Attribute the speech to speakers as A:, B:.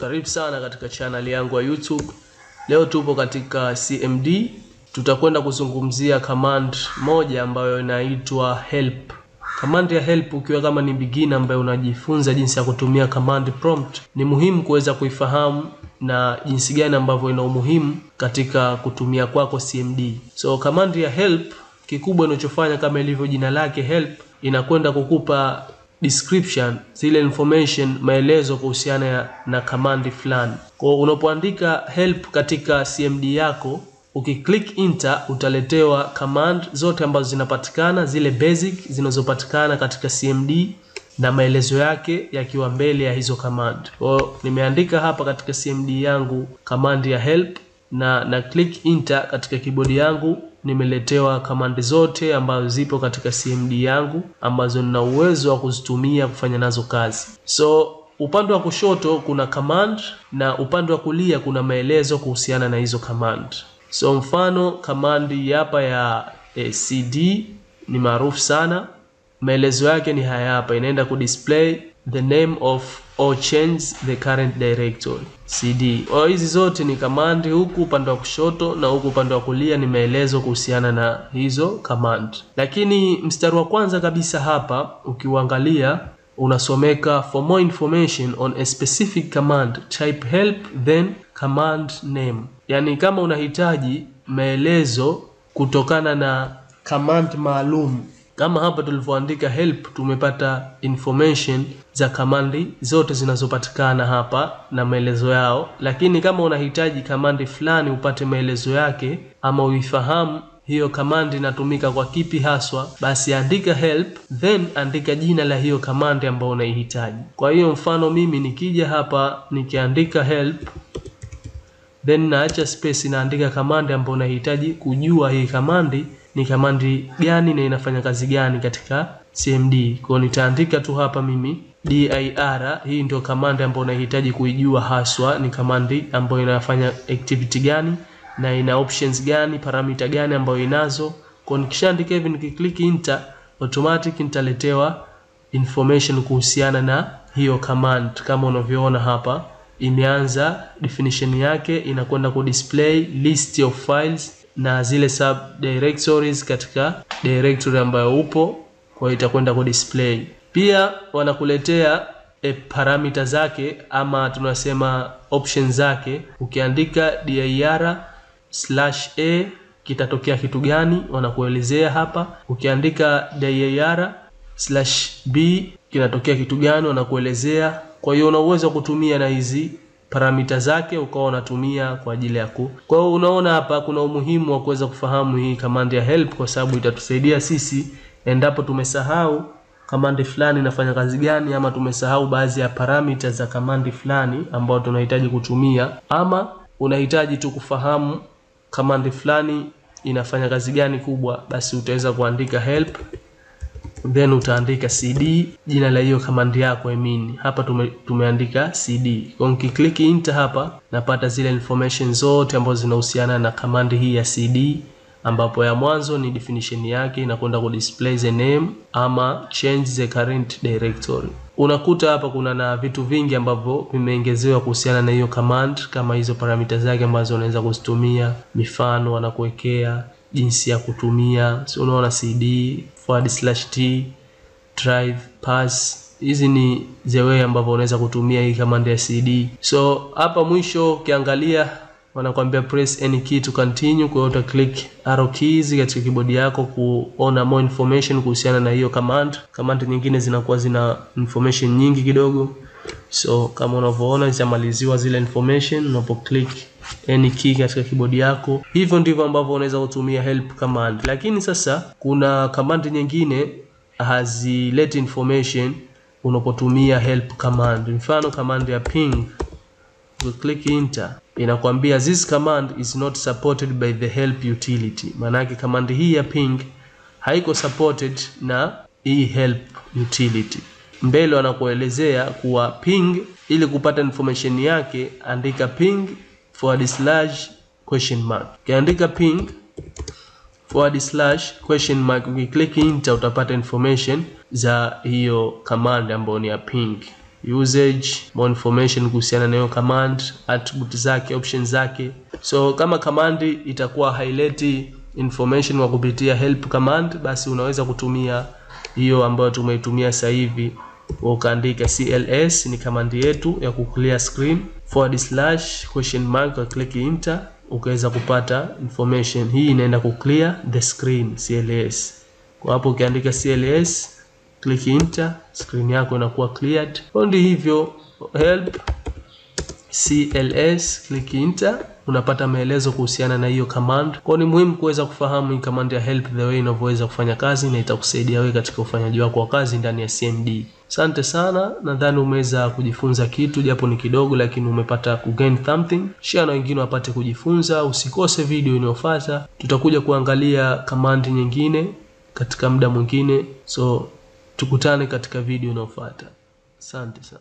A: Karibu sana katika channel yangu ya YouTube. Leo tupo katika CMD. Tutakwenda kuzungumzia command moja ambayo inaitwa help. Command ya help, ukiwa kama ni beginner ambaye unajifunza jinsi ya kutumia command prompt, ni muhimu kuweza kuifahamu na jinsi gani ambavyo ina umuhimu katika kutumia kwako CMD. So command ya help, kikubwa inachofanya kama ilivyo jina lake help, inakwenda kukupa description, zile information, maelezo kuhusiana na command fulani. Kwa unapoandika help katika CMD yako, ukiklik enter utaletewa command zote ambazo zinapatikana, zile basic zinazopatikana katika CMD na maelezo yake yakiwa mbele ya hizo command. Kwa nimeandika hapa katika CMD yangu command ya help na click enter katika keyboard yangu, nimeletewa command zote ambazo zipo katika CMD yangu ambazo nina uwezo wa kuzitumia kufanya nazo kazi. So upande wa kushoto kuna command na upande wa kulia kuna maelezo kuhusiana na hizo command. So mfano command hapa ya cd ni maarufu sana. Maelezo yake ni haya hapa, inaenda ku display the name of or change the current directory cd. Hizi zote ni command, huku upande wa kushoto na huku upande wa kulia ni maelezo kuhusiana na hizo command. Lakini mstari wa kwanza kabisa hapa ukiuangalia unasomeka for more information on a specific command type help then command name. Yani kama unahitaji maelezo kutokana na command maalum, kama hapa tulivyoandika help tumepata information za command zote zinazopatikana hapa na maelezo yao. Lakini kama unahitaji command fulani upate maelezo yake ama uifahamu hiyo command inatumika kwa kipi haswa, basi andika help then andika jina la hiyo command ambayo unaihitaji. Kwa hiyo mfano mimi nikija hapa nikiandika help then naacha space naandika command ambayo unahitaji kujua hii command ni command gani na inafanya kazi gani katika CMD. Kwa nitaandika tu hapa mimi dir, hii ndio command ambayo unahitaji kuijua haswa, ni command ambayo inafanya activity gani na ina options gani, parameter gani ambayo inazo. Kwa nikishaandika hivi nikiklik enter automatic nitaletewa information kuhusiana na hiyo command. Kama unavyoona hapa imeanza definition yake, inakwenda ku display list of files na zile sub directories katika directory ambayo upo, kwa hiyo itakwenda ku display. Pia wanakuletea parameter zake ama tunasema options zake. Ukiandika dir/a kitatokea kitu gani, wanakuelezea hapa. Ukiandika dir/b kinatokea kitu gani, wanakuelezea. Kwa hiyo una uwezo kutumia na hizi parameter zake ukawa unatumia kwa ajili yako. Kwa hiyo unaona hapa kuna umuhimu wa kuweza kufahamu hii command ya help, kwa sababu itatusaidia sisi endapo tumesahau command fulani inafanya kazi gani, ama tumesahau baadhi ya parameters za command fulani ambao tunahitaji kutumia, ama unahitaji tu kufahamu command fulani inafanya kazi gani kubwa, basi utaweza kuandika help then utaandika cd, jina la hiyo command yako hapa tumeandika cd. Kwa nikiklik enter hapa napata zile information zote ambazo zinahusiana na command hii ya cd, ambapo ya mwanzo ni definition yake, inakwenda ku display the name ama change the current directory. Unakuta hapa kuna na vitu vingi ambavyo vimeongezewa kuhusiana na hiyo command, kama hizo parameters zake ambazo unaweza kuzitumia, mifano wanakuwekea jinsi ya kutumia. So unaona cd /t drive pass, hizi ni the way ambavyo unaweza kutumia hii command ya cd. So hapa mwisho ukiangalia wanakuambia press any key to continue, kwa hiyo uta click arrow keys katika keyboard yako kuona more information kuhusiana na hiyo command. Command nyingine zinakuwa zina information nyingi kidogo, so kama unavyoona zimaliziwa zile information unapo click any key katika keyboard yako. Hivyo ndivyo ambavyo unaweza kutumia help command. Lakini sasa kuna command nyingine hazileti information unapotumia help command. Mfano command ya ping, click enter inakwambia this command is not supported by the help utility. Maana yake command hii ya ping haiko supported na hii help utility. Mbele wanakuelezea kuwa ping, ili kupata information yake andika ping /? Kiandika ping /? ukiklik enter utapata information za hiyo command ambayo ni ya ping. usage, more information kuhusiana na hiyo command, attributes zake, options zake. So kama command itakuwa haileti information kwa kupitia help command, basi unaweza kutumia hiyo ambayo tumeitumia sasa hivi. Ukaandika cls, ni command yetu ya kuclear screen, /, kwa click enter, ukaweza kupata information. Hii inaenda kuclear the screen, cls. Kwa hapo ukiandika cls, click enter, screen yako inakuwa cleared. Ndio hivyo, help cls, click enter, unapata maelezo kuhusiana na hiyo command. Kwa ni muhimu kuweza kufahamu hii command ya help the way inavyoweza kufanya kazi, na itakusaidia wewe katika ufanyaji wako wa kazi ndani ya CMD. Asante sana, nadhani umeweza kujifunza kitu japo ni kidogo, lakini umepata ku gain something. Share na wengine wapate kujifunza. Usikose video inayofuata, tutakuja kuangalia command nyingine katika muda mwingine. So tukutane katika video inayofuata. Asante sana.